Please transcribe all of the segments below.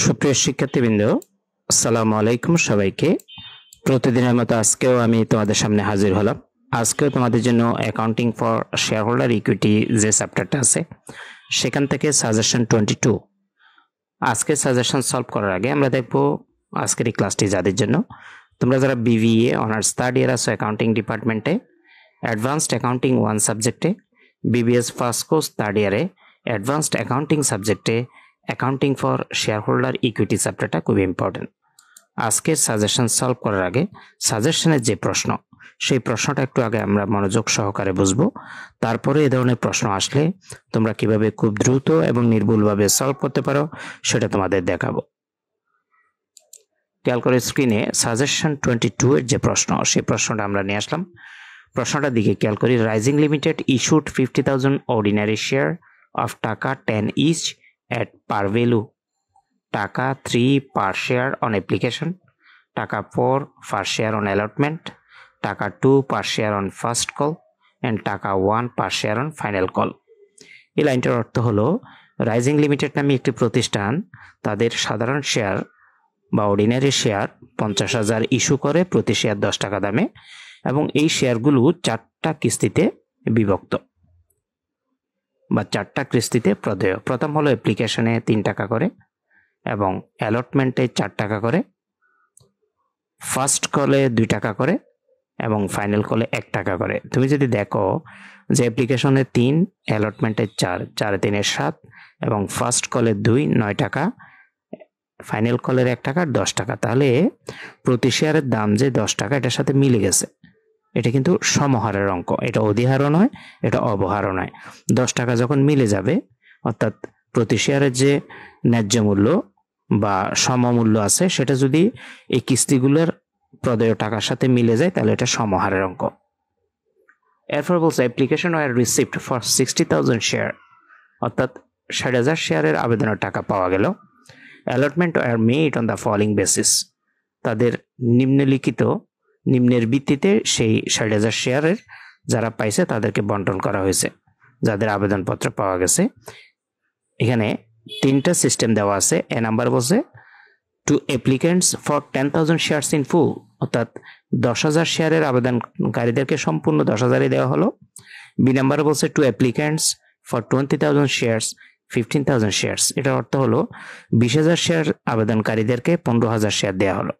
সুপ্রিয় শিক্ষার্থীবৃন্দ, আসসালামু আলাইকুম সবাইকে। প্রতিদিনের মতো আজকেও আমি তোমাদের সামনে হাজির হলাম। আজকেও তোমাদের জন্য accounting for share holder equity যে চ্যাপ্টারটা আছে সেখান থেকে সাজেশন 22। আজকে সাজেশন সলভ করার আগে আমরা দেখব আজকের এই ক্লাসটি যাদের জন্য, তোমরা যারা বিবিএ অনার্স থার্ড ইয়ার আছো অ্যাকাউন্টিং ডিপার্টমেন্টে, অ্যাডভান্সড অ্যাকাউন্টিং 1 সাবজেক্টে, বিবিএস ফার্স্ট কোর্স থার্ড ইয়ারে অ্যাডভান্সড অ্যাকাউন্টিং সাবজেক্টে accounting for share holder equity চ্যাপ্টারটা খুবই ইম্পর্টেন্ট। আজকের সাজেশন সলভ করার আগে সাজেশনের যে প্রশ্ন, সেই প্রশ্নটা একটু আগে আমরা মনোযোগ সহকারে বুঝবো, তারপরে এই ধরনের প্রশ্ন আসলে তোমরা কিভাবে খুব দ্রুত এবং নির্ভুলভাবে সলভ করতে পারো সেটা তোমাদের দেখাবো। খেয়াল করে স্ক্রিনে সাজেশন 22 এর যে প্রশ্ন, সেই প্রশ্নটা আমরা নিয়ে আসলাম। প্রশ্নটার দিকে খেয়াল করি। Rising limited issued 50,000 ordinary share of টাকা 10 ইচ at par value, টাকা 3 per share on application, টাকা 4 per share on allotment, টাকা 2 per share on first call and টাকা 1 per share on final call। এই লাইনটার অর্থ হলো রাইজিং লিমিটেড নামে একটি প্রতিষ্ঠান তাদের সাধারণ শেয়ার বা অর্ডিনারি শেয়ার 50,000 ইস্যু করে প্রতি শেয়ার 10 টাকা দামে, এবং এই শেয়ারগুলো 4টা কিস্তিতে বিভক্ত বা 4টা কিস্তিতে প্রদেয়। প্রথম হলো অ্যাপ্লিকেশনে 3 টাকা করে এবং অ্যালটমেন্টে 4 টাকা করে, ফার্স্ট কলে 2 টাকা করে এবং ফাইনাল কলে 1 টাকা করে। তুমি যদি দেখো যে অ্যাপ্লিকেশনে 3, অ্যালটমেন্টে 4, 4 3 7 এবং ফার্স্ট কলে 2 9 টাকা, ফাইনাল কলের 1 টাকা 10 টাকা, তাহলে প্রতি শেয়ারের দাম যে 10 টাকা এটার সাথে মিলে গেছে। এটা কিন্তু সমহারের অঙ্ক, এটা অধিহারও নয়, এটা অবহারও নয়। 10 টাকা যখন মিলে যাবে, অর্থাৎ প্রতি শেয়ারের যে ন্যায্য মূল্য বা সমমূল্য আছে সেটা যদি এই কিস্তিগুলোর প্রদেয় টাকার সাথে মিলে যায় তাহলে এটা সমহারের অঙ্ক। এরপর বলছে application were received for 60,000 share, অর্থাৎ 60,000 শেয়ারের আবেদনের টাকা পাওয়া গেল। Allotment were made on the following basis, তাদের নিম্নের ভিত্তিতে সেই 60,000 শেয়ারের যারা পাইছে তাদেরকে বন্টন করা হয়েছে, যাদের আবেদনপত্র পাওয়া গেছে। এখানে 3টা সিস্টেম দেওয়া আছে। এ নাম্বার বলছে to applicants for 10,000 shares in full, অর্থাৎ 10,000 শেয়ারের আবেদনকারীদেরকে সম্পূর্ণ 10,000ই দেওয়া হলো। বি নাম্বার বলছে to applicants for 20,000 shares 15,000 shares, এটার অর্থ হলো 20,000 শেয়ার আবেদনকারীদেরকে 15,000 শেয়ার দেওয়া হলো।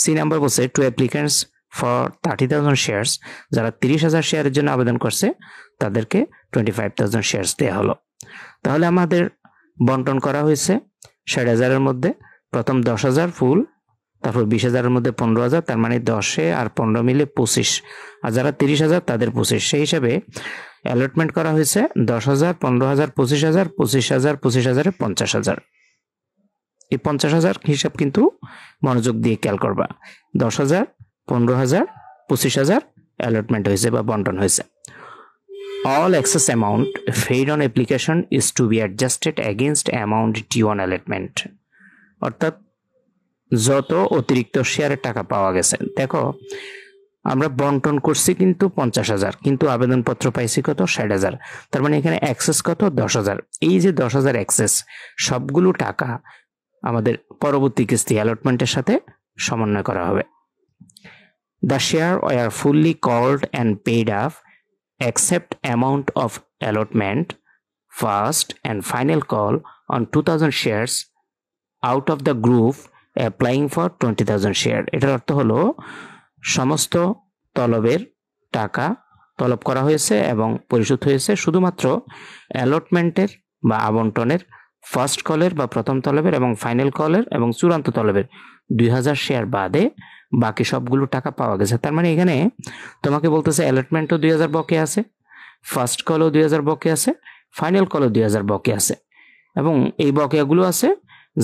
সি নাম্বার বলছে টু অ্যাপ্লিকেন্টস ফর 30,000 শেয়ারস, যারা 30,000 শেয়ারের জন্য আবেদন করছে তাদেরকে 25,000 শেয়ারস দেওয়া হলো। তাহলে আমাদের বন্টন করা হয়েছে 60,000-এর মধ্যে প্রথম 10,000 ফুল, তারপর 20,000-এর মধ্যে 15,000, তার মানে 10 আর 15 মিলে 25, আর যারা 30,000 তাদের 25। সেই হিসাবে অ্যালটমেন্ট করা হয়েছে 10,000 15,000 25,000 25,000 25,000 50,000। এই 50,000 হিসাব কিন্তু মনোযোগ দিয়ে খেয়াল করবা। 10,000 15,000 25,000 অ্যালটমেন্ট হয়েছে বা বন্টন হয়েছে। All excess amount paid on application is to be adjusted against amount due on allotment, অর্থাৎ যত অতিরিক্ত শেয়ারের টাকা পাওয়া গেছে। দেখো আমরা বন্টন করছি কিন্তু 50,000, কিন্তু আবেদনপত্র পাইছি কত 60,000, তার মানে এখানে এক্সেস কত 10,000। এই যে 10,000 এক্সেস সবগুলো টাকা আমাদের পরবর্তী কিস্তি অ্যালটমেন্টের সাথে সমন্বয় করা হবে। The share were fully called and paid off except amount of allotment, first and final call on 2,000 shares out of the group applying for 20,000 share। এটার অর্থ হলো সমস্ত তলবের টাকা তলব করা হয়েছে এবং পরিশোধ হয়েছে শুধুমাত্র অ্যালটমেন্টের বা আবন্টনের ফার্স্ট কলের বা প্রথম তলবের এবং ফাইনাল কলের এবং চূড়ান্ত তলবের 2,000 শেয়ার বাদে বাকি সবগুলো টাকা পাওয়া গেছে। তার মানে এখানে তোমাকে বলতেছে অ্যালটমেন্টও 2,000 বকে আছে, ফার্স্ট কলও 2,000 বকে আছে, ফাইনাল কলও 2,000 বকে আছে, এবং এই বকেয়াগুলো আছে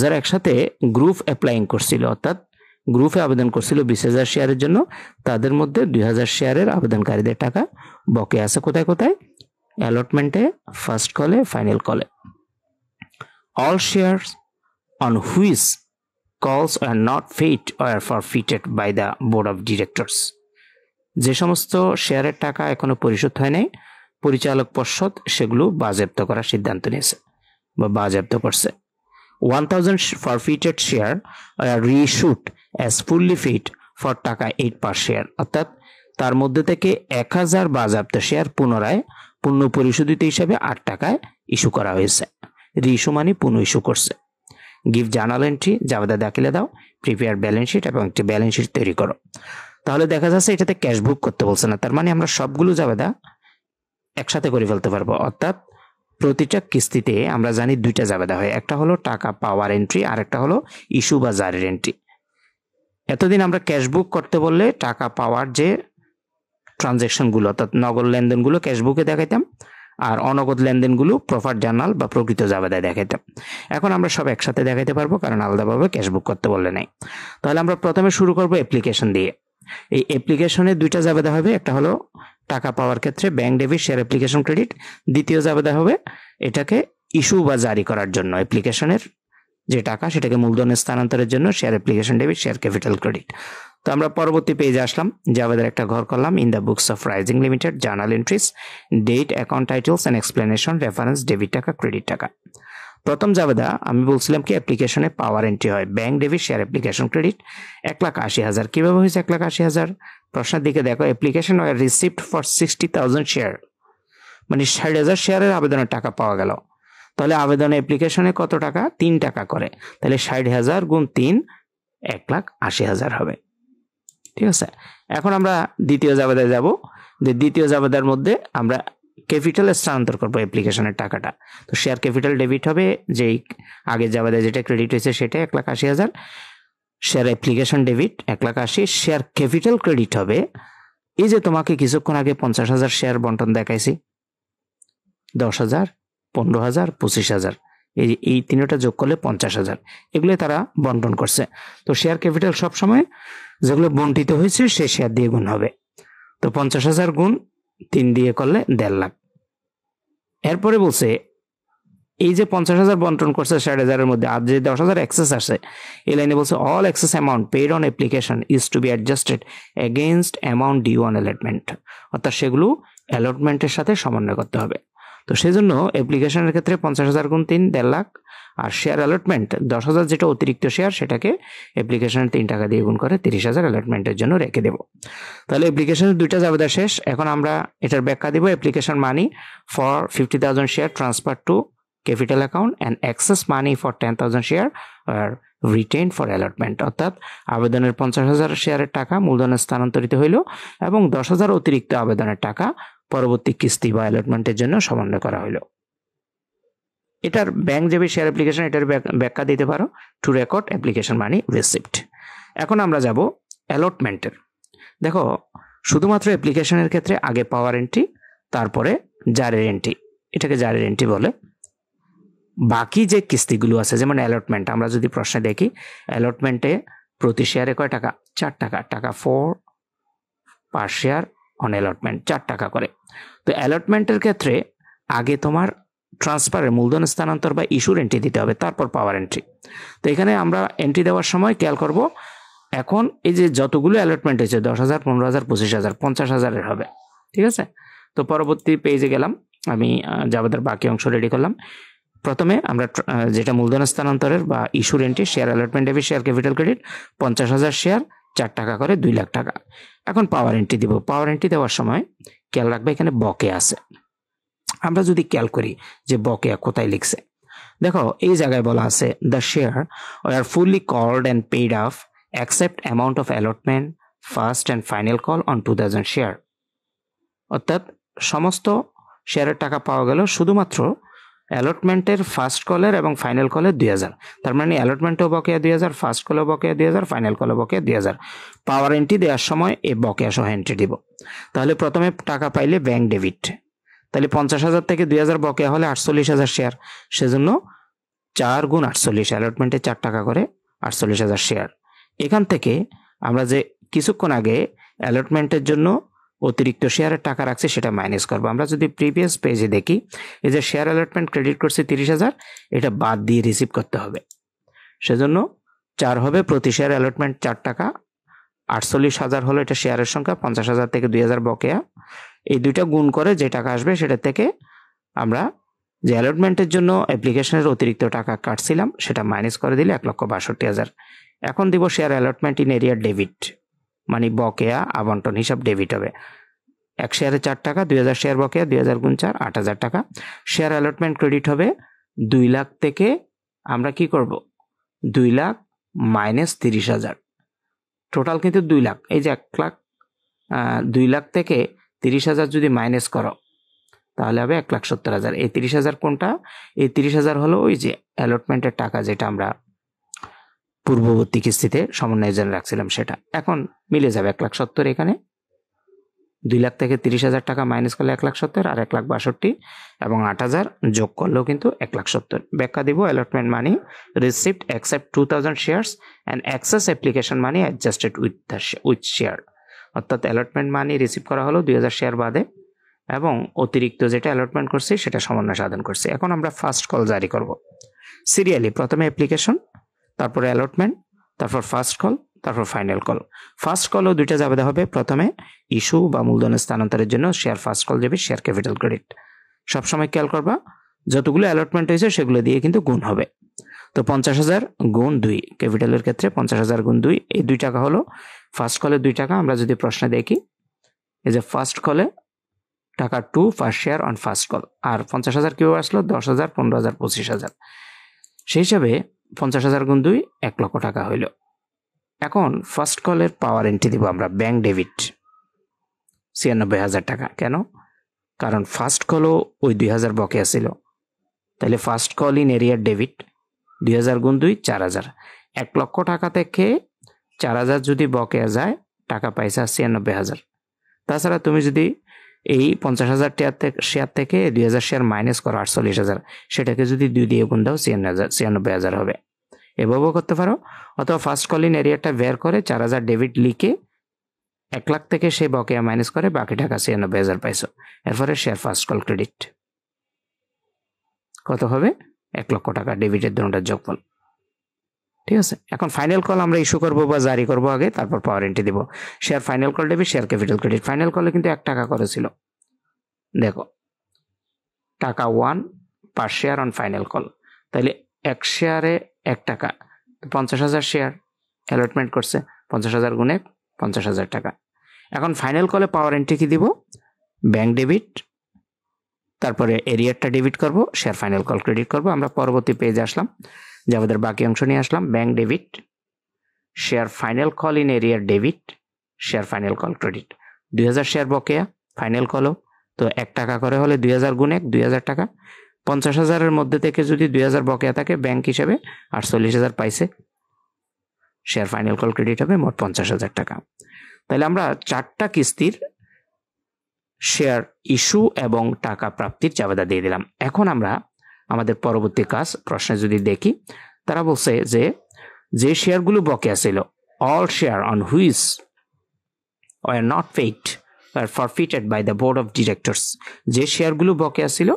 যারা একসাথে গ্রুপ অ্যাপ্লাইং করছিল, অর্থাৎ গ্রুপে আবেদন করছিল 20,000 শেয়ারের জন্য, তাদের মধ্যে 2,000 শেয়ারের আবেদনকারীদের টাকা বকে আছে। কোথায় কোথায়? অ্যালটমেন্টে, ফার্স্ট কলে, ফাইনাল কলে। All shares on which calls are not paid or forfeited by the board of directors, যে সমস্ত শেয়ারের টাকা এখনো পরিশোধ হয় নাই, পরিচালক পর্ষদ সেগুলো বাজেয়াপ্ত করার সিদ্ধান্ত নিয়েছে বা বাজেয়াপ্ত করছে। 1000 forfeited share are reissued as fully paid for টাকা 8 per share, অর্থাৎ তার মধ্যে থেকে 1000 বাজেয়াপ্ত শেয়ার পুনরায় পূর্ণ পরিশোধিত হিসাবে 8 টাকায় ইস্যু করা হয়েছে। রিইস্যু মানে পুনঃ ইস্যু করছে। গিভ জার্নাল এন্ট্রি, জাবেদা দাখিলে দাও, প্রিপেয়ার ব্যালেন্স শিট এবং একটি ব্যালেন্স শিট তৈরি করো। তাহলে দেখা যাচ্ছে এটাতে ক্যাশ বুক করতে বলছে না, তার মানে আমরা সবগুলো জাবেদা একসাথে করে ফেলতে পারবো। অর্থাৎ প্রতিটা কিস্তিতে আমরা জানি দুইটা জাবেদা হয়, একটা হলো টাকা পাওয়ার এন্ট্রি আর একটা হলো ইস্যু বা জারির এন্ট্রি। এতদিন আমরা ক্যাশ বুক করতে বললে টাকা পাওয়ার যে ট্রানজ্যাকশনগুলো অর্থাৎ নগদ লেনদেনগুলো ক্যাশ বুকে দেখাইতাম, আর অনগদ লেনদেনগুলো প্রপার জার্নাল বা প্রকৃত জাবেদায় দেখাইতাম। এখন আমরা সব একসাথে দেখাইতে পারবো, কারণ আলাদাভাবে ক্যাশ বুক করতে বললে নাই। তাহলে আমরা প্রথমে শুরু করব অ্যাপ্লিকেশন দিয়ে। এই অ্যাপ্লিকেশনে দুইটা জাবেদা হবে, একটা হলো টাকা পাওয়ার ক্ষেত্রে bank debit share application credit, দ্বিতীয় জাবেদা হবে এটাকে ইস্যু বা জারি করার জন্য অ্যাপ্লিকেশনের যে টাকা সেটাকে মূলধনে স্থানান্তরের জন্য share application debit share capital credit. তো আমরা পরবর্তী পেজে আসলাম, জাবেদার একটা ঘর করলাম। In the books of Rising Limited journal entries, date, account titles and explanation, reference, debit টাকা, ক্রেডিট টাকা। প্রথম জাবেদা আমি বলছিলাম কি অ্যাপ্লিকেশনে পাওয়ার এন্ট্রি হয় bank debit share application credit 1,80,000। কিভাবে হয়েছে 1,80,000? প্রশ্নের দিকে দেখো, application were received for 60,000 share, মানে 60,000 শেয়ারের আবেদনের টাকা পাওয়া গেল। তাহলে আবেদনে অ্যাপ্লিকেশনে কত টাকা? 3 টাকা করে। তাহলে 60,000 গুণ 3 1,80,000 হবে। ঠিক আছে, এখন আমরা দ্বিতীয় জাবেদায় যাব। যে দ্বিতীয় জাবেদার মধ্যে আমরা ক্যাপিটালে স্থানান্তর করবো অ্যাপ্লিকেশনের টাকাটা। তো শেয়ার ক্যাপিটাল ডেবিট হবে, যেই আগের জাবেদায় যেটা ক্রেডিট হয়েছে সেটা 1,80,000। Share application debit 1,80,000। Share capital credit হবে এই যে তোমাকে কিছুক্ষণ আগে 50,000 শেয়ার বন্টন দেখাইছি, 10,000, 15,000, 25,000, এই তিনটা যোগ করলে 50,000, এগুলো তারা বন্টন করছে। তো শেয়ার ক্যাপিটাল সবসময় যেগুলো বন্টিত হয়েছে সে শেয়ার দিয়ে গুণ হবে। তো 50,000 গুণ 3 দিয়ে করলে 1.5 লাখ। এরপরে বলছে এই যে 50,000 বন্টন করছে 60,000-এর মধ্যে আর যে 10,000 এক্সেস আসে, এই লাইনে বলছে all excess amount paid on application is to be adjusted against amount due on allotment, অর্থাৎ সেগুলো অ্যালটমেন্টের সাথে সমন্বয় করতে হবে। তো সেই জন্য অ্যাপ্লিকেশনের ক্ষেত্রে 50,000 গুণ 3 1.5 লাখ, আর শেয়ার অ্যালটমেন্ট 10,000 যেটা অতিরিক্ত শেয়ার সেটাকে অ্যাপ্লিকেশনের 3 টাকা দিয়ে গুণ করে 30,000 অ্যালটমেন্টের জন্য রেখে দেব। তাহলে অ্যাপ্লিকেশনের দুইটা জাবেদা শেষ। এখন আমরা এটার ব্যাখ্যা দিব। Application money for 50,000 share transfer to capital account and excess money for 10,000 share are retain for allotment, অর্থাৎ আবেদনের 50,000 শেয়ারের টাকা মূলধনে স্থানান্তরিত হইল এবং 10,000 অতিরিক্ত আবেদনের টাকা পরবর্তী কিস্তি বা অ্যালটমেন্টের জন্য সমন্বয় করা হইল। এটার ব্যাংক ডেবিট শেয়ার অ্যাপ্লিকেশন এটার ব্যাখ্যা দিতে পারো টু রেকর্ড অ্যাপ্লিকেশন মানি রিসিপ্ট। এখন আমরা যাব অ্যালটমেন্টের। দেখো, শুধুমাত্র অ্যাপ্লিকেশনের ক্ষেত্রে আগে পাওয়ার এন্ট্রি, তারপরে জারির এন্ট্রি, এটাকে জারির এন্ট্রি বলে। বাকি যে কিস্তিগুলো আছে যেমন অ্যালটমেন্ট, আমরা যদি প্রশ্নে দেখি অ্যালটমেন্টে প্রতি শেয়ারে কয় টাকা? 4 টাকা। টাকা 4 পার শেয়ার অন অ্যালটমেন্ট 4 টাকা করে। তো অ্যালটমেন্টের ক্ষেত্রে আগে তোমার ট্রান্সফারের মূলধন স্থানান্তর বা ইস্যুর এন্ট্রি দিতে হবে, তারপর পাওয়ার এন্ট্রি। তো এখানে আমরা এন্ট্রি দেওয়ার সময় খেয়াল করব, এখন এই যে যতগুলো অ্যালটমেন্ট হয়েছে 10,000, 15,000, 25,000, 50,000-এর হবে। ঠিক আছে, তো পরবর্তী পেজে গেলাম, আমি জাবেদার বাকি অংশ রেডি করলাম। প্রথমে আমরা যেটা মূলধন স্থানান্তরের বা ইস্যুর entry, share allotment debit share capital credit 50,000 share 4 টাকা করে 2 লাখ টাকা। এখন পাওয়ার এন্ট্রি দিব। পাওয়ার এন্ট্রি দেওয়ার সময় খেয়াল রাখবে এখানে বকেয়া আছে। আমরা যদি খেয়াল করি যে বকেয়া কোথায় লিখছে, দেখো এই জায়গায় বলা আছে the share are fully called and paid of accept amount of allotment first and final call on 2,000 share, অর্থাৎ সমস্ত শেয়ারের টাকা পাওয়া গেল শুধুমাত্র অ্যালটমেন্টের ফার্স্ট কলের এবং ফাইনাল কলের 2,000। তার মানে অ্যালটমেন্টেও বকেয়া 2,000, ফার্স্ট কলেও বকেয়া 2,000, ফাইনাল কলেও বকেয়া 2,000। পাওয়ার এন্ট্রি দেওয়ার সময় এই বকেয়া সহ এন্ট্রি দিব। তাহলে প্রথমে টাকা পাইলে ব্যাংক ডেবিট, তাহলে 50,000 থেকে 2,000 বকেয়া হলে 48,000 শেয়ার, সেজন্য 4 গুণ 48, অ্যালটমেন্টে 4 টাকা করে 48,000 শেয়ার। এখান থেকে আমরা যে কিছুক্ষণ আগে অ্যালটমেন্টের জন্য অতিরিক্ত শেয়ারের টাকা রাখছি সেটা মাইনাস করবো। আমরা যদি প্রিভিয়াস পেজে দেখি, এই যে শেয়ার অ্যালটমেন্ট ক্রেডিট করছি 30,000, এটা বাদ দিয়ে রিসিভ করতে হবে, সেজন্য 4 হবে। প্রতি শেয়ার অ্যালটমেন্ট 4 টাকা, 48,000 হলো এটা শেয়ারের সংখ্যা, 50,000 থেকে 2,000 বকেয়া, এই দুইটা গুণ করে যে টাকা আসবে সেটা থেকে আমরা যে অ্যালটমেন্টের জন্য অ্যাপ্লিকেশনের অতিরিক্ত টাকা কাটছিলাম সেটা মাইনাস করে দিলে 1,62,000। এখন দিব share allotment in area debit, মানে বকেয়া আবন্টন হিসাব ডেবিট হবে। 1 শেয়ারে 4 টাকা, 2000 শেয়ার বকেয়া, 2000 গুণ 4 8,000 টাকা। শেয়ার অ্যালটমেন্ট ক্রেডিট হবে 2 লাখ থেকে আমরা কি করব 2 লাখ মাইনাস 30,000, টোটাল কিন্তু 2 লাখ। এই যে 1 লাখ 2 লাখ থেকে 30,000 যদি মাইনাস করো তাহলে হবে 1,70,000। এই 30,000 কোনটা? এই 30,000 হলো ওই যে অ্যালটমেন্টের টাকা যেটা আমরা পূর্ববর্তী কিস্তিতে সমন্বয়ের জন্য রাখছিলাম সেটা। এখন মিলে যাবে 1,70,000। এখানে 2 লাখ থেকে 30,000 টাকা মাইনাস করলে 1,70,000 আর 1,62,000 এবং 8,000 যোগ করলেও কিন্তু 1,70,000। ব্যাখ্যা দিব allotment money received except 2,000 shares and excess application money adjusted with share. অর্থাৎ অ্যালটমেন্ট মানি রিসিভ করা হলো 2,000 শেয়ার বাদে এবং অতিরিক্ত যেটা অ্যালটমেন্ট করছি সেটা সমন্বয় সাধন করছি। এখন আমরা ফার্স্ট কল জারি করব সিরিয়ালি, প্রথমে অ্যাপ্লিকেশন, তারপরে অ্যালটমেন্ট, তারপর ফার্স্ট কল, তারপর ফাইনাল কল। ফার্স্ট কলও দুইটা যাবে হবে, প্রথমে ইস্যু বা মূলধনের স্থানান্তরের জন্য শেয়ার ফার্স্ট কল যাবে শেয়ার ক্যাপিটাল ক্রেডিট। সবসময় খেয়াল করবা যতগুলো অ্যালটমেন্ট হয়েছে সেগুলো দিয়ে কিন্তু গুণ হবে। তো 50,000 গুণ 2 ক্যাপিটালের ক্ষেত্রে 50,000 গুণ 2, এই 2 টাকা হলো ফার্স্ট কলে 2 টাকা। আমরা যদি প্রশ্নে দেখি এই যে ফার্স্ট কলে টাকা 2 first share on first call, আর 50,000 কেউ আসলো 10,000 15,000 25,000, সেই হিসাবে 50,000 গুণ 2 1 লক্ষ টাকা হইল। এখন ফার্স্ট কলের পাওয়ার এন্ট্রি দিব আমরা ব্যাংক ডেবিট 96,000 টাকা। কেন? কারণ ফার্স্ট কলও ওই 2,000 বকেয়া ছিল, তাহলে first call in arrear debit 2,000 গুণ 2 4,000। 1 লক্ষ টাকা থেকে 4,000 যদি বকেয়া যায় টাকা পাইছে 96,000। তাছাড়া তুমি যদি এই 50,000 শেয়ার থেকে 2,000 শেয়ার মাইনাস করো 48,000, সেটাকে যদি 2 দিয়ে গুণ দাও 96,000 হবে। এভাবেও করতে পারো, অথবা ফার্স্ট কল ইন এরিয়াটা বের করে 4,000 ডেবিট লিখে 1 লাখ থেকে সেই বকেয়া মাইনাস করে বাকি টাকা 96,000 পাইছো, এরপরে শেয়ার ফার্স্ট কল ক্রেডিট কত হবে 1 লক্ষ টাকা ডেবিটের দুটোটার যোগফল। ঠিক আছে, এখন ফাইনাল কল আমরা ইস্যু করবো বা জারি করবো আগে, তারপর পাওয়ার এন্ট্রি দিব। Share final call debit share capital credit. Final কলে কিন্তু 1 টাকা করেছিল, দেখো টাকা 1 পার শেয়ার অন ফাইনাল কল, তাহলে 1 শেয়ারে 1 টাকা, 50,000 শেয়ার অ্যালটমেন্ট করছে, 50,000 গুণে 50,000 টাকা। এখন ফাইনাল কলে পাওয়ার এন্ট্রি কি দিব? ব্যাংক ডেবিট, তারপরে এরিয়ারটা ডেবিট করব, শেয়ার ফাইনাল কল ক্রেডিট করব। আমরা পরবর্তী পেজে আসলাম, যে আমাদের বাকি অংশ নিয়ে আসলাম। Bank debit, share final call in arrear debit, share final call credit. 2,000 share বকেয়া ফাইনাল কলও, তো 1 টাকা করে হলে 2,000 গুণ 1 2,000 টাকা। 50,000-এর মধ্যে থেকে যদি 2,000 বকেয়া থাকে ব্যাংক হিসেবে 48,000 পাইছে, শেয়ার ফাইনাল কল ক্রেডিট হবে মোট 50,000 টাকা। তাহলে আমরা 4টা কিস্তির শেয়ার ইস্যু এবং টাকা প্রাপ্তির চাবেদা দিয়ে দিলাম। এখন আমরা আমাদের পরবর্তী কাজ প্রশ্নে যদি দেখি, তারা বলছে যে শেয়ারগুলো বকেয়া ছিল, all share on which were not paid were forfeited by the board of directors. যে শেয়ারগুলো বকেয়া ছিল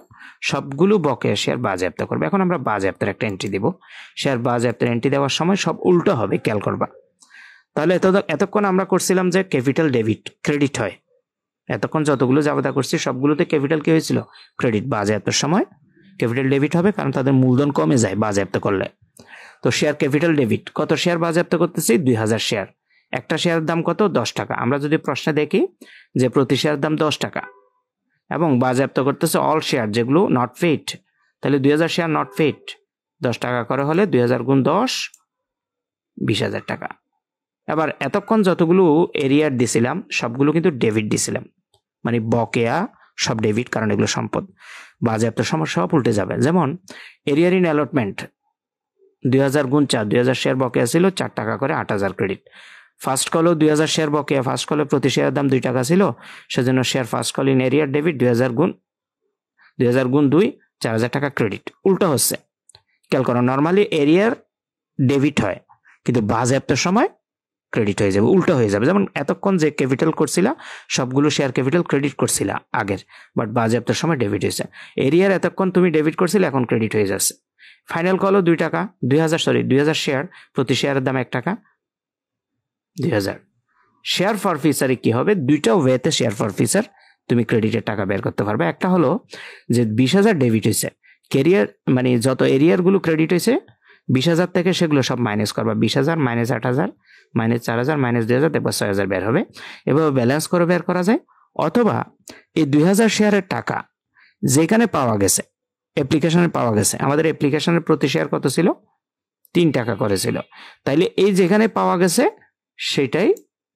সবগুলো বকেয়া শেয়ার বাজেয়াপ্ত করবে। এখন আমরা বাজেয়াপ্তের একটা এন্ট্রি দেব। শেয়ার বাজেয়াপ্তের এন্ট্রি দেওয়ার সময় সব উল্টো হবে, খেয়াল করবা। তাহলে এতক্ষণ আমরা করছিলাম যে ক্যাপিটাল ডেবিট ক্রেডিট হয়, এতক্ষণ যতগুলো চাবেদা করছি সবগুলোতে ক্যাপিটাল কি হয়েছিল? ক্রেডিট। বাজেয়াপ্তের সময় ক্যাপিটাল ডেবিট হবে, কারণ তাদের মূলধন কমে যায় বাজেয়াপ্ত করলে। তো শেয়ার ক্যাপিটাল ডেবিট, কত শেয়ার বাজেয়াপ্ত করতেছি? 2,000 শেয়ার। একটা শেয়ারের দাম কত? 10 টাকা। আমরা যদি প্রশ্নে দেখি যে প্রতি শেয়ারের দাম 10 টাকা এবং বাজেয়াপ্ত করতেছে অল শেয়ার যেগুলো নট পেইড, তাহলে 2,000 শেয়ার নট পেইড 10 টাকা করে হলে 2,000 গুণ 10 20,000 টাকা। এবার এতক্ষণ যতগুলো এরিয়ার দিছিলাম সবগুলো কিন্তু ডেবিট দিছিলাম, মানে বকেয়া সব ডেবিট, কারণ এগুলো সম্পদ। বাজেয়াপ্তের সময় সব উল্টে যাবে। যেমন এরিয়ার ইন অ্যালটমেন্ট 2,000 গুণ 4, 2,000 শেয়ার বকেয়া ছিল 4 টাকা করে 8,000 ক্রেডিট। ফার্স্ট কলেও 2,000 শেয়ার বকেয়া, ফার্স্ট কলে প্রতি শেয়ারের দাম 2 টাকা ছিল, সেজন্য share first call in arrear debit 2,000 গুণ 2 4,000 টাকা ক্রেডিট। উল্টো হচ্ছে, খেয়াল করো। নর্মালি এরিয়ার ডেবিট হয়, কিন্তু বাজেয়াপ্তের সময় ক্রেডিট হয়ে যাবে, উল্টো হয়ে যাবে। যেমন এতক্ষণ যে ক্যাপিটাল করছিলা সবগুলো শেয়ার ক্যাপিটাল ক্রেডিট করছিলা আগের, বাট বাজেয়াপ্তের সময় ডেবিট হয়েছে। এরিয়ার এতক্ষণ তুমি ডেবিট করছিলে, এখন ক্রেডিট হয়ে যাচ্ছে। ফাইনাল কলও 2 টাকা, 2,000 শেয়ার, প্রতি শেয়ারের দাম 1 টাকা, 2,000। শেয়ার ফর ফিচারে কি হবে? 2টা ওয়েতে শেয়ার ফর ফিচার তুমি ক্রেডিটের টাকা বের করতে পারবে। একটা হলো যে 20,000 ডেবিট হয়েছে, ক্যারিয়ার মানে যত এরিয়ারগুলো ক্রেডিট হয়েছে 20,000 থেকে সেগুলো সব মাইনাস করবা। 20,000 মাইনাস 8,000 মাইনাস 4,000 মাইনাস 2,000 দেখবা 6,000 বের হবে। এভাবে ব্যালেন্স করে বের করা যায়। অথবা এই 2,000 শেয়ারের টাকা যেখানে পাওয়া গেছে, অ্যাপ্লিকেশনে পাওয়া গেছে, আমাদের অ্যাপ্লিকেশনের প্রতি শেয়ার কত ছিল? 3 টাকা করে ছিল। তাইলে এই যেখানে পাওয়া গেছে সেটাই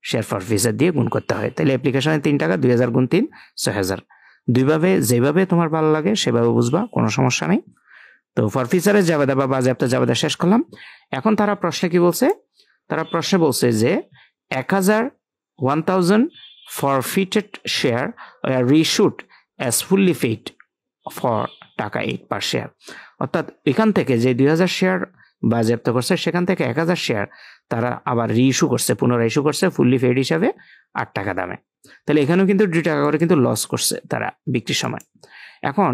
শেয়ার ফরফিচার দিয়ে গুণ করতে হয়। তাহলে অ্যাপ্লিকেশনে 3 টাকা, 2,000 গুণ 3 6,000। দুইভাবে যেভাবে তোমার ভালো লাগে সেভাবে বুঝবা, কোনো সমস্যা নেই। তো ফরফিচারের জাবেদা বা বাজেয়াপ্ত জাবেদা শেষ করলাম। এখন তারা প্রশ্নে কি বলছে? তারা প্রশ্নে বলছে যে 1,000 forfeited share were reissued as fully paid for টাকা 8 per share। অর্থাৎ এখান থেকে যে 2,000 শেয়ার বাজেয়াপ্ত করছে সেখান থেকে 1,000 শেয়ার তারা আবার রিইস্যু করছে, পুনরায় ইস্যু করছে ফুললি পেড হিসাবে 8 টাকা দামে। তাহলে এখানেও কিন্তু 2 টাকা করে কিন্তু লস করছে তারা বিক্রির সময়। এখন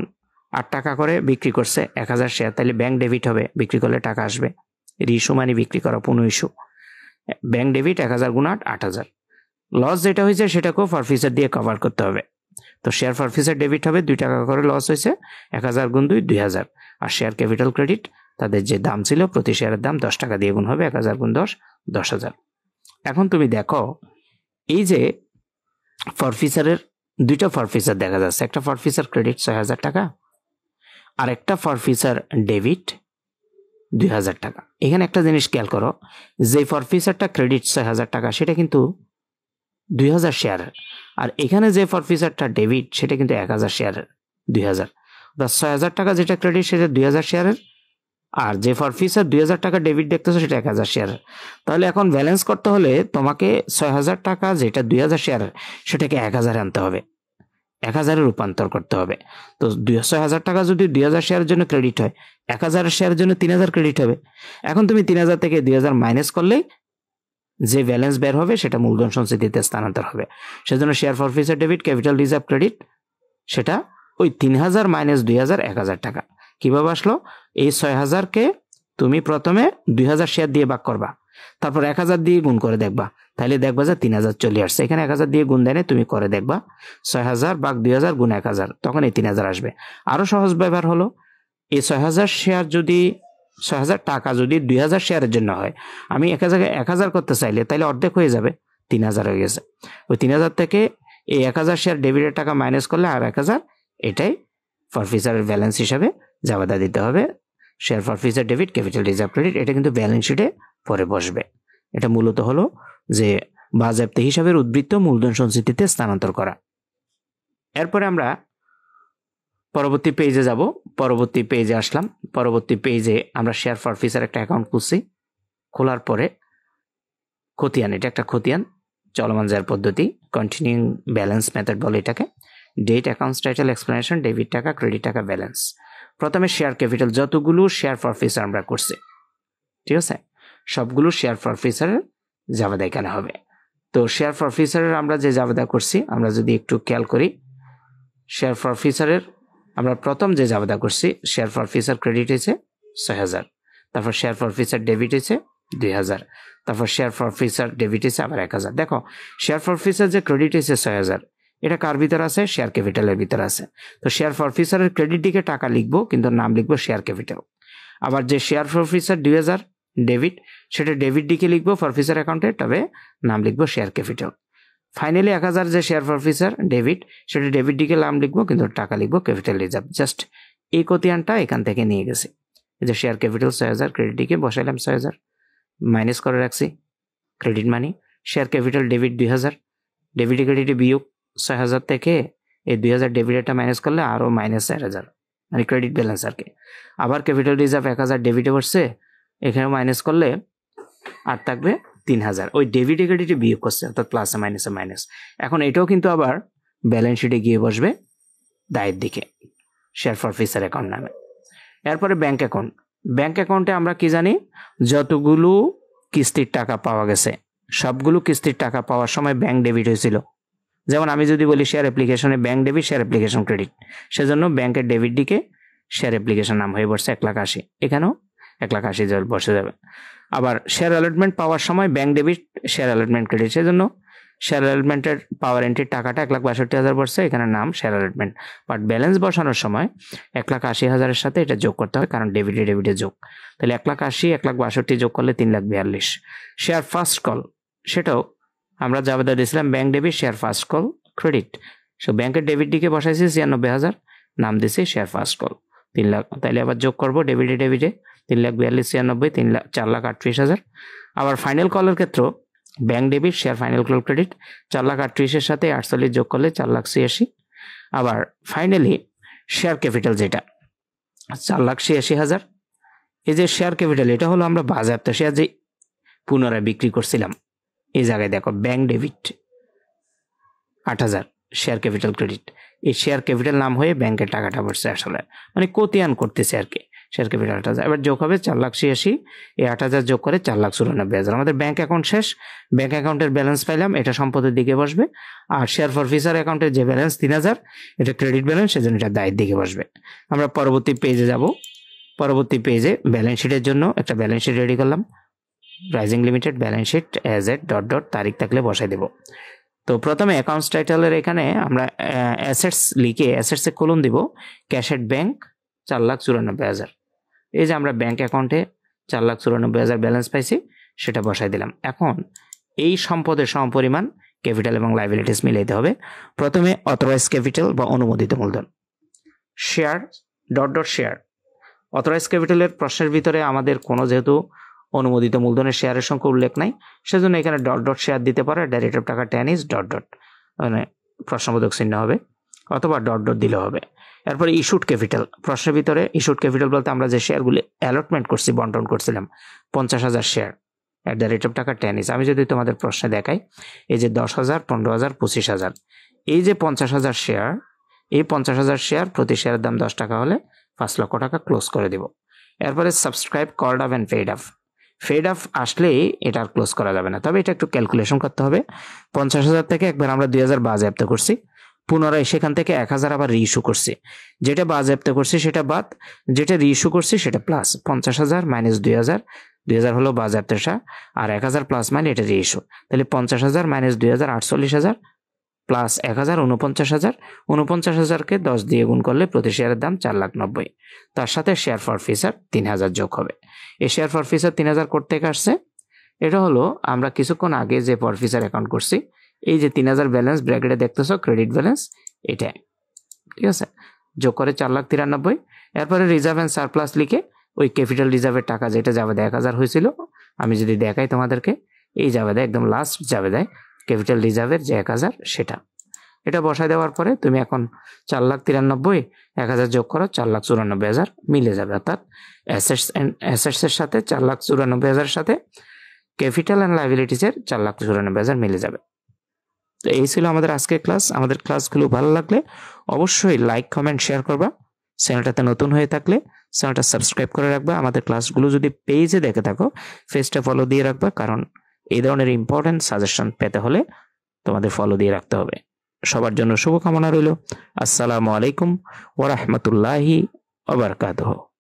8 টাকা করে বিক্রি করছে 1,000 শেয়ার, তাহলে ব্যাংক ডেবিট হবে, বিক্রি করলে টাকা আসবে। রিইস্যু মানে বিক্রি করা, পুনঃ ইস্যু। ব্যাংক ডেবিট 1,000 গুণ 8 8,000। লস যেটা হয়েছে সেটাকেও ফরফিচার দিয়ে কভার করতে হবে। তো শেয়ার ফরফিচার ডেবিট হবে, 2 টাকা করে লস হয়েছে, 1,000 গুণ 2 2,000। আর শেয়ার ক্যাপিটাল ক্রেডিট তাদের যে দাম ছিল প্রতি শেয়ারের দাম 10 টাকা দিয়ে গুণ হবে, 1,000 গুণ 10 10,000। এখন তুমি দেখো এই যে ফরফিচারের 2টা ফরফিচার দেখা যাচ্ছে, একটা ফরফিচার ক্রেডিট 6,000 টাকা আর একটা ফরফিচার ডেবিট 2,000 টাকা। এখানে একটা জিনিস খেয়াল করো, যে ফরফিচারটা ক্রেডিট 6,000 টাকা সেটা কিন্তু 2,000 শেয়ারের, আর এখানে যে ফরফিচারটা ডেবিট সেটা কিন্তু 1,000 শেয়ারের 2,000। 6,000 টাকা যেটা ক্রেডিট সেটা 2,000 শেয়ারের, আর যে ফরফিচার 2,000 টাকা ডেবিট দেখতেছো সেটা 1,000 শেয়ারের। তাহলে এখন ব্যালেন্স করতে হলে তোমাকে 6,000 টাকা যেটা 2,000 শেয়ারের সেটাকে 1,000 আনতে হবে, 1,000 রূপান্তর করতে হবে। তো 6,000 টাকা যদি 2,000 শেয়ারের জন্য ক্রেডিট হয়, 1,000 শেয়ারের জন্য 3,000 ক্রেডিট হবে। এখন তুমি 3,000 থেকে 2,000 মাইনাস করলেই যে ব্যালেন্স বের হবে সেটা মূলধন সঞ্চিতিতে স্থানান্তর হবে। সেজন্য share forfeiture debit, capital reserve credit সেটা ওই 3,000 মাইনাস 2,000 1,000 টাকা। কিভাবে আসলো? এই 6,000কে তুমি প্রথমে 2,000 শেয়ার দিয়ে ভাগ করবা, তারপর 1,000 দিয়ে গুণ করে দেখবা, তাহলে দেখবা যে 3,000 চলে আসছে। এখানে 1,000 দিয়ে গুণ দেয় তুমি করে দেখবা 6,000 ভাগ 2,000 গুণ 1,000, তখন এই 3,000 আসবে। আরো সহজ ব্যবহার হলো, এই 6,000 শেয়ার যদি 6,000 টাকা যদি 2,000 শেয়ারের জন্য হয়, আমি 1,000 করতে চাইলে তাহলে অর্ধেক হয়ে যাবে, 3,000 হয়ে গেছে। ওই 3,000 থেকে এই 1,000 শেয়ার ডেবিটের টাকা মাইনাস করলে আর 1,000, এটাই ফরফিচারের ব্যালেন্স হিসাবে জাবেদা দিতে হবে। Share forfeiture debit, capital reserve credit, এটা কিন্তু ব্যালেন্স শিটে পরে বসবে। এটা মূলত হলো যে বাজেয়াপ্ত হিসাবের উদ্বৃত্ত মূলধন সঞ্চিতিতে স্থানান্তর করা। এরপরে আমরা পরবর্তী পেজে যাব। পরবর্তী পেজে আসলাম। পরবর্তী পেজে আমরা শেয়ার ফরফিচার একটা অ্যাকাউন্ট খুলছি। খোলার পরে খতিয়ান, এটা একটা খতিয়ান, চলমান জার পদ্ধতি, কন্টিনিউইং ব্যালেন্স মেথড বলে এটাকে। Date, accounts title, explanation, debit টাকা, ক্রেডিট টাকা, ব্যালেন্স। প্রথমে শেয়ার ক্যাপিটাল, যতগুলো শেয়ার ফরফিচার আমরা করছি, ঠিক আছে, সবগুলো শেয়ার ফরফিচারের জাবেদা এখানে হবে। তো শেয়ার ফরফিচারের আমরা যে জাবেদা করছি, আমরা যদি একটু খেয়াল করি, শেয়ার ফরফিচারের আমরা প্রথম যে জাবেদা করছি, শেয়ার ফরফিচার ক্রেডিট হয়েছে 6,000, তারপর শেয়ার ফরফিচার ডেবিট হয়েছে 2,000, তারপর শেয়ার ফরফিচার ডেবিট হয়েছে আবার 1,000। দেখো শেয়ার ফরফিচার যে ক্রেডিট হয়েছে 6,000, এটা কার ভিতরে আছে? শেয়ার ক্যাপিটালের ভিতরে আছে। তো শেয়ার ফরফিচারের ক্রেডিট দিকে টাকা লিখবো, কিন্তু নাম লিখবো শেয়ার ক্যাপিটাল। আবার যে শেয়ার ফরফিচার 2,000 ডেবিট, সেটা ডেবিট দিকে লিখবো ফরফিচার অ্যাকাউন্টে, তবে নাম লিখবো শেয়ার ক্যাপিটাল। ফাইনালি 1,000 যে শেয়ার ফরফিচার ডেবিট, সেটা ডেবিট দিকে নাম লিখবো, কিন্তু টাকা লিখবো ক্যাপিটাল রিজার্ভ। জাস্ট এই কতিয়ানটা এখান থেকে নিয়ে গেছি। এই যে শেয়ার ক্যাপিটাল 6,000, ক্রেডিট দিকে বসাইলাম 6,000, মাইনাস করে রাখছি ক্রেডিট মানি। শেয়ার ক্যাপিটাল ডেবিট 2,000, ডেবিট ক্রেডিটে বিয়োগ 6,000 থেকে এই 2,000 ডেবিটেরটা মাইনাস করলে আরও মাইনাস 4,000, মানে ক্রেডিট ব্যালেন্স আর কি। আবার ক্যাপিটাল রিজার্ভ 1,000 ডেবিটে বসছে, এখানে মাইনাস করলে আর থাকবে 3,000, ওই ডেবিট ক্রেডিটে বিয়োগ করছে, অর্থাৎ প্লাসে মাইনাসে মাইনাস। এখন এটাও কিন্তু আবার ব্যালেন্স শিটে গিয়ে বসবে দায়ের দিকে, শেয়ার ফরফিচার অ্যাকাউন্ট নামে। এরপরে ব্যাংক অ্যাকাউন্ট। ব্যাংক অ্যাকাউন্টে আমরা কি জানি, যতগুলো কিস্তির টাকা পাওয়া গেছে সবগুলো কিস্তির টাকা পাওয়ার সময় ব্যাংক ডেবিট হয়েছিল। যেমন আমি যদি বলি শেয়ার অ্যাপ্লিকেশনে bank debit, share application credit, সেজন্য ব্যাংকের ডেবিট দিকে শেয়ার অ্যাপ্লিকেশন নাম হয়ে বসছে 1,80,000, এখানেও 1,80,000 বসে যাবে। আবার শেয়ার অ্যালটমেন্ট পাওয়ার সময় bank debit, share allotment credit, সেজন্য শেয়ার অ্যালটমেন্টের পাওয়ার এন্ট্রির টাকাটা 1,62,000 পড়ছে, এখানে নাম শেয়ার অ্যালটমেন্ট, বাট ব্যালেন্স বসানোর সময় 1,80,000-এর সাথে এটা যোগ করতে হয়, কারণ ডেবিটে যোগ। তাহলে 1,80,000 1,62,000 যোগ করলে 3,42,000। শেয়ার ফার্স্ট কল, সেটাও আমরা জাবেদা দিয়েছিলাম bank debit share first call credit. So ব্যাংকের ডেবিট দিকে বসাইছি 96,000, নাম দিয়েছি শেয়ার ফার্স্ট কল 3 লাখ। তাহলে আবার যোগ করবো ডেবিটে 3,42,000 96 4,38,000। আবার ফাইনাল কলের ক্ষেত্রে bank debit share final call credit 4,38,000-এর সাথে 48 যোগ করলে 4,86,000। আবার ফাইনালি শেয়ার ক্যাপিটাল যেটা 4,86,000, এই যে শেয়ার ক্যাপিটাল এটা হলো আমরা বাজেয়াপ্ত শেয়ার যে পুনরায় বিক্রি করছিলাম। এই জায়গায় দেখো bank debit 8,000 share capital credit, এই শেয়ার ক্যাপিটাল নাম হয়ে ব্যাংকের টাকাটা পড়ছে আসলে, মানে কোতিয়ান করতেছে আর কি। শেয়ার ক্যাপিটাল 8,000, এবার যোগ হবে 4,86,000, এই 8,000 যোগ করে 4,94,000। আমাদের ব্যাংক অ্যাকাউন্ট শেষ, ব্যাংক অ্যাকাউন্টের ব্যালেন্স পাইলাম, এটা সম্পদের দিকে বসবে। আর শেয়ার ফরফিচার অ্যাকাউন্টের যে ব্যালেন্স 3,000, এটা ক্রেডিট ব্যালেন্স, সেজন্য এটা দায়ের দিকে বসবে। আমরা পরবর্তী পেজে যাব। পরবর্তী পেজে ব্যালেন্স শিটের জন্য একটা ব্যালেন্স শিট রেডি করলাম। Rising Limited balance sheet as at dot তারিখ থাকলে বসাই দেব। তো প্রথমে অ্যাকাউন্টস টাইটেলের এখানে আমরা অ্যাসেটস লিখে অ্যাসেটসে কলম দিব ক্যাশ এট ব্যাংক 4,94,000। এই যে আমরা ব্যাংক অ্যাকাউন্টে 4,94,000 ব্যালেন্স পাইছি, সেটা বসাই দিলাম। এখন এই সম্পদের সমপরিমাণ ক্যাপিটাল এবং লাইবিলিটিস মিলাইতে হবে। প্রথমে অথরাইজ ক্যাপিটাল বা অনুমোদিত মূলধন, শেয়ার ডট শেয়ার। অথরাইজ ক্যাপিটালের প্রশ্নের ভিতরে আমাদের কোনো যেহেতু অনুমোদিত মূলধনের শেয়ারের সংখ্যা উল্লেখ নাই, সেজন্য এখানে ডট শেয়ার দিতে পারে। ডেরিভেটিভ টাকা 10 ইজ ডট, মানে প্রশ্নবোধক চিহ্ন হবে, অথবা ডট দিলে হবে। এরপরে ইস্যুড ক্যাপিটাল, প্রশ্নের ভিতরে ইস্যুড ক্যাপিটাল বলতে আমরা যে শেয়ারগুলি অ্যালটমেন্ট করছি, বন্টন করছিলাম 50,000 share, at the rate of টাকা 10 ইজ। আমি যদি তোমাদের প্রশ্নে দেখাই, এই যে 10,000 15,000 25,000, এই যে 50,000 শেয়ার, এই 50,000 শেয়ার প্রতি শেয়ারের দাম 10 টাকা হলে 5 লক্ষ টাকা ক্লোজ করে দিব। এরপরে subscribe called up and paid up আসলেই এটা আর ক্লোজ করা যাবে না, তবে এটা একটু ক্যালকুলেশন করতে হবে। 50,000 থেকে একবার আমরা 2,000 বাজেয়াপ্ত করছি, পুনরায় সেখান থেকে 1,000 আবার রিইস্যু করছি। যেটা বাজেয়াপ্ত করছি সেটা বাদ, যেটা রিইস্যু করছি সেটা প্লাস। 50,000 মাইনাস 2,000 হলো বাজেয়াপ্তের সার, আর 1,000 প্লাস মানে এটা রিইস্যু। তাহলে 50,000 মাইনাস 2,000 48,000 প্লাস 1,000 49,000। 49,000-কে 10 দিয়ে গুণ করলে প্রতি শেয়ারের দাম 4,90,000। তার সাথে শেয়ার ফরফিচার 3,000 যোগ হবে। এই শেয়ার ফরফিচার 3,000 করতে আসছে, এটা হলো আমরা কিছুক্ষণ আগে যে ফরফিচার অ্যাকাউন্ট করছি, এই যে 3,000 ব্যালেন্স ব্র্যাকেটে দেখতেছো ক্রেডিট ব্যালেন্স, এটা ঠিক আছে, যোগ করে 4,93,000। এরপরে রিজার্ভ অ্যান্ড সারপ্লাস লিখে ওই ক্যাপিটাল রিজার্ভের টাকা যেটা যাবে 1,000 হয়েছিল, আমি যদি দেখাই তোমাদেরকে, এই যাবে একদম লাস্ট যাবে ক্যাপিটাল রিজার্ভের যে 1,000, সেটা এটা বসায় দেওয়ার পরে তুমি এখন 4,93,000 1,000 যোগ করো 4,94,000 মিলে যাবে। অর্থাৎ অ্যাসেটসের সাথে 4,94,000 সাথে ক্যাপিটাল অ্যান্ড লাইবিলিটিসের 4,94,000 মিলে যাবে। তো এই ছিল আমাদের আজকের ক্লাস। আমাদের ক্লাসগুলো ভালো লাগলে অবশ্যই লাইক কমেন্ট শেয়ার করবা। চ্যানেলটাতে নতুন হয়ে থাকলে চ্যানেলটা সাবস্ক্রাইব করে রাখবা। আমাদের ক্লাসগুলো যদি পেজে দেখে থাকো, পেজটা ফলো দিয়ে রাখবা, কারণ এই ধরনের ইম্পর্টেন্ট সাজেশন পেতে হলে তোমাদের ফলো দিয়ে রাখতে হবে। সবার জন্য শুভকামনা রইল। আসসালামু আলাইকুম ওয়া রাহমাতুল্লাহি ওয়া বারাকাতুহু।